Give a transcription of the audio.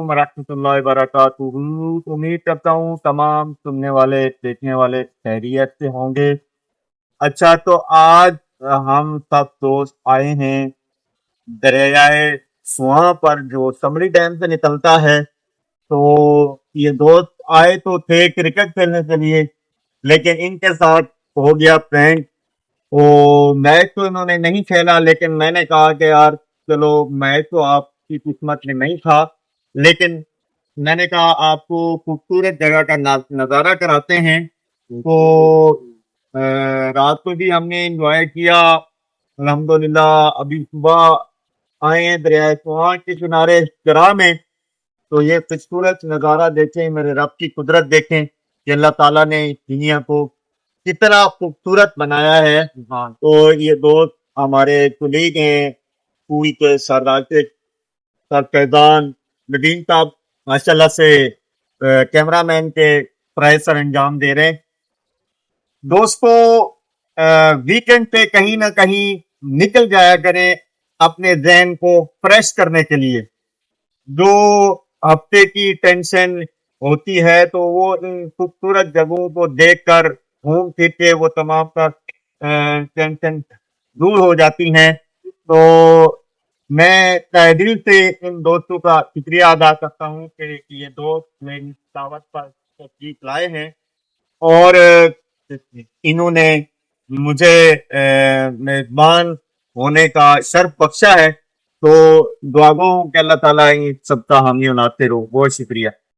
वरहमतुल्लाहि वबरकातुहू। उम्मीद करता हूँ तमाम सुनने वाले देखने वाले खैरियत से होंगे। अच्छा, तो आज हम सब दोस्त आए हैं दरियाए सुआ पर जो समरी डैम से निकलता है। तो ये दोस्त आए तो थे क्रिकेट खेलने के लिए, लेकिन इनके साथ हो गया प्रैंक। तो मैच तो इन्होंने नहीं खेला, लेकिन मैंने कहा कि यार चलो, मैच तो आपकी किस्मत में नहीं था, लेकिन मैंने कहा आपको खूबसूरत जगह का नज़ारा कराते हैं। तो रात को भी हमने एंजॉय किया अल्हम्दुलिल्लाह। अभी सुबह आए हैं दरिया सुहा के किनारे जरा में। तो ये खूबसूरत नज़ारा देखें, मेरे रब की कुदरत देखें कि अल्लाह ताला ने इस दुनिया को कितना खूबसूरत बनाया है। हाँ, तो ये दोस्त हमारे कुलीग हैं स्कूल के सरदार के सर फैजान नदीम साहब माशाल्लाह से कैमरामैन के फराइज सर अंजाम दे रहे हैं। दोस्तों, वीकेंड पे कहीं ना कहीं निकल जाया करें अपने जहन को फ्रेश करने के लिए। जो हफ्ते की टेंशन होती है तो वो इन खूबसूरत जगहों को देखकर घूम फिर के वो तमाम का टेंशन दूर हो जाती हैं। तो मैं तहे दिल से इन दोस्तों का शुक्रिया अदा करता हूँ कि ये दोस्त मेरी दावत पर तशरीफ लाए हैं और इन्होंने मुझे मेजबान होने का शर्फ बख्शा है। तो दुआ गो हूं कि अल्लाह ताला इन सबका हामी नाते रहो। बहुत शुक्रिया।